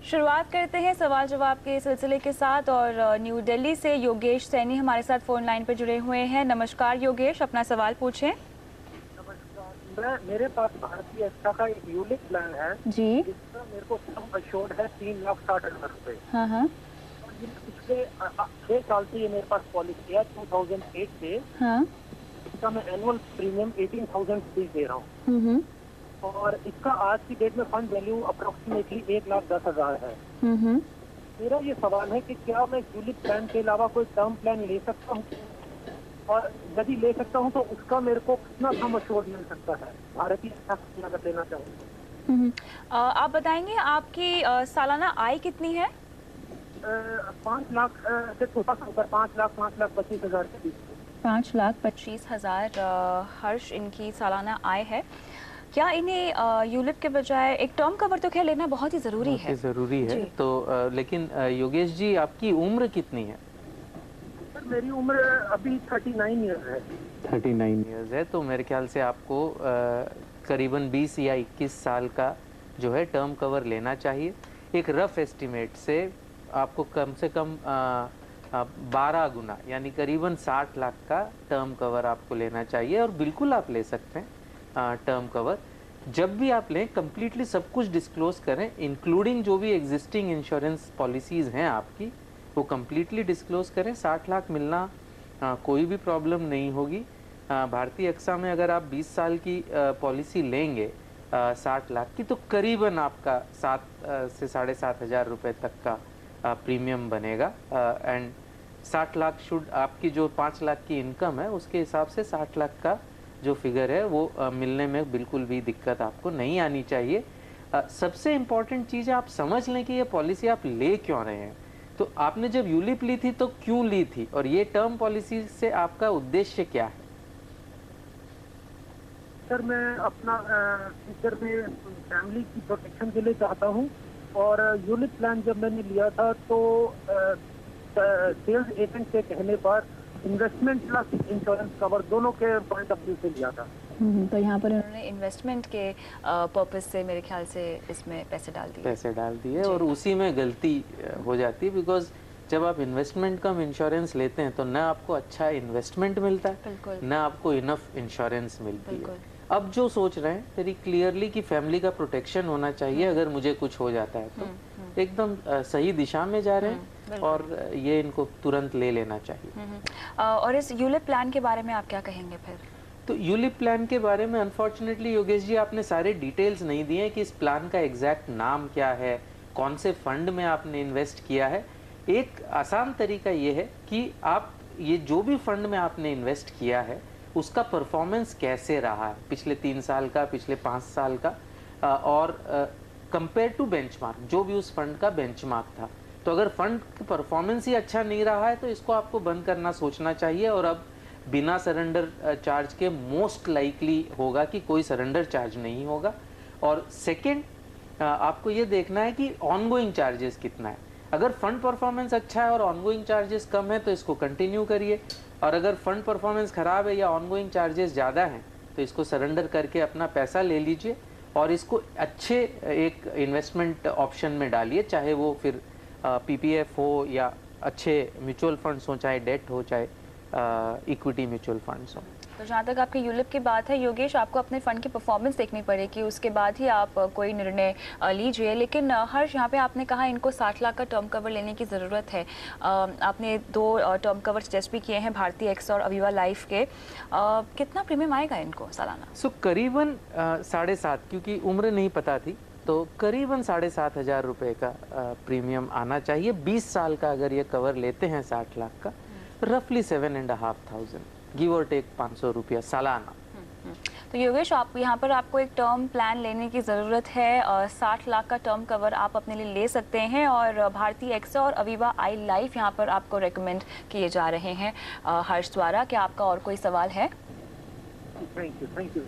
शुरुआत करते हैं सवाल जवाब के सिलसिले के साथ और न्यू दिल्ली से योगेश सैनी हमारे साथ फोन लाइन पर जुड़े हुए हैं। नमस्कार योगेश, अपना सवाल पूछें। नमस्कार, मेरे पास भारतीय एक्सा का एक यूलिप प्लान है जी, जिसका मेरे को सम अश्योर्ड है 3,60,000 रुपए। हाँ हाँ और ये पिछले 6 साल से ये मेरे पास पॉलिसी है 2008 से। हाँ। इसका मैं एनुअल प्रीमियम 18,000 रुपीज दे रहा हूँ और इसका आज की डेट में फंड वैल्यू अप्रोक्सीमेटली 1,10,000 है। मेरा ये सवाल है कि क्या मैं यूलिप प्लान के अलावा कोई टर्म प्लान ले सकता हूँ, और यदि ले सकता हूँ तो उसका मेरे को कितना सम अश्योर्ड मिल सकता है भारतीय अगर लेना चाहूँ। आप बताएंगे आपकी सालाना आय कितनी है? 5 लाख से थोड़ा सा ऊपर, 5,25,000 के बीच। 5,25,000 हर्ष इनकी सालाना आय है। क्या इन्हें यूलिप के बजाय एक टर्म कवर तो खैर लेना बहुत ही ज़रूरी है? ज़रूरी है तो लेकिन योगेश जी आपकी उम्र कितनी है? सर मेरी उम्र अभी 39 ईयर्स है। 39 ईयर्स है तो मेरे ख्याल से आपको करीबन 20 या 21 साल का जो है टर्म कवर लेना चाहिए। एक रफ एस्टिमेट से आपको कम से कम 12 गुना यानी करीबन 60 लाख का टर्म कवर आपको लेना चाहिए। और बिल्कुल आप ले सकते हैं टर्म कवर। जब भी आप लें कंप्लीटली सब कुछ डिस्क्लोज करें, इंक्लूडिंग जो भी एग्जिस्टिंग इंश्योरेंस पॉलिसीज़ हैं आपकी, वो कंप्लीटली डिस्क्लोज करें। 60 लाख मिलना कोई भी प्रॉब्लम नहीं होगी। भारतीय एक्सा में अगर आप 20 साल की पॉलिसी लेंगे 60 लाख की, तो करीबन आपका 7 से 7,500 रुपये तक का प्रीमियम बनेगा। एंड 60 लाख शुड आपकी जो 5 लाख की इनकम है उसके हिसाब से 60 लाख का जो फिगर है वो मिलने में बिल्कुल भी दिक्कत आपको नहीं आनी चाहिए। सबसे इम्पॉर्टेंट चीज़ है आप समझ लें कि ये पॉलिसी आप ले क्यों रहे हैं। तो आपने जब यूलिप ली थी तो क्यों ली थी, और ये टर्म पॉलिसी से आपका उद्देश्य क्या है? सर मैं अपना फ्यूचर में फैमिली की प्रोटेक्शन के लिए चाहता हूँ, और यूलिप प्लान जब मैंने लिया था तो सेल्स एजेंट के कहने पर इन्वेस्टमेंट प्लस इंश्योरेंस कवर दोनों के पॉइंट ऑफ व्यू से लिया था। तो यहाँ पर उन्होंने इन्वेस्टमेंट के पर्पस से मेरे ख्याल से इसमें पैसे डाल दिए और उसी में गलती हो जाती है। बिकॉज जब आप इन्वेस्टमेंट कम इंश्योरेंस लेते हैं तो ना आपको अच्छा इन्वेस्टमेंट मिलता है, ना आपको इनफ इंश्योरेंस मिलती है। अब जो सोच रहे हैं वेरी क्लियरली कि फैमिली का प्रोटेक्शन होना चाहिए अगर मुझे कुछ हो जाता है तो एकदम सही दिशा में जा रहे हैं और ये इनको तुरंत ले लेना चाहिए। और इस यूलिप प्लान के बारे में आप क्या कहेंगे फिर? तो यूलिप प्लान के बारे में अनफॉर्चुनेटली योगेश जी आपने सारे डिटेल्स नहीं दिए कि इस प्लान का एग्जैक्ट नाम क्या है, कौन से फंड में आपने इन्वेस्ट किया है। एक आसान तरीका ये है कि आप ये जो भी फंड में आपने इन्वेस्ट किया है उसका परफॉर्मेंस कैसे रहा है पिछले 3 साल का, पिछले 5 साल का, और कंपेयर टू बेंचमार्क जो भी उस फंड का बेंचमार्क था। तो अगर फंड का परफॉर्मेंस ही अच्छा नहीं रहा है तो इसको आपको बंद करना सोचना चाहिए। और अब बिना सरेंडर चार्ज के मोस्ट लाइकली होगा कि कोई सरेंडर चार्ज नहीं होगा। और सेकंड आपको ये देखना है कि ऑनगोइंग चार्जेस कितना है। अगर फंड परफॉर्मेंस अच्छा है और ऑनगोइंग चार्जेस कम है तो इसको कंटिन्यू करिए, और अगर फंड परफॉर्मेंस खराब है या ऑनगोइंग चार्जेस ज़्यादा हैं तो इसको सरेंडर करके अपना पैसा ले लीजिए और इसको अच्छे एक इन्वेस्टमेंट ऑप्शन में डालिए, चाहे वो फिर पीपीएफ हो या अच्छे म्यूचुअल फंड्स हो, चाहे डेट हो, चाहे इक्विटी म्यूचुअल फंड्स हो। तो जहाँ तक आपके यूलिप की बात है योगेश, आपको अपने फ़ंड की परफॉर्मेंस देखनी पड़ेगी, उसके बाद ही आप कोई निर्णय लीजिए। लेकिन हर्ष, यहाँ पे आपने कहा इनको 60 लाख का टर्म कवर लेने की ज़रूरत है। आपने 2 टर्म कवर सजेस्ट भी किए हैं, भारतीय एक्स और अवीवा लाइफ के। कितना प्रीमियम आएगा इनको सालाना? करीबन 7.5, क्योंकि उम्र नहीं पता थी तो करीबन 7,500 रुपये का प्रीमियम आना चाहिए। 20 साल का अगर ये कवर लेते हैं 60 लाख का, रफली 7,500 गिव और टेक 500 रुपया सालाना। तो योगेश, आप यहाँ पर आपको एक टर्म प्लान लेने की ज़रूरत है। 60 लाख का टर्म कवर आप अपने लिए ले सकते हैं और भारतीय एक्सा और अवीवा आई लाइफ यहाँ पर आपको रेकमेंड किए जा रहे हैं हर्ष द्वारा। क्या आपका और कोई सवाल है? Thank you.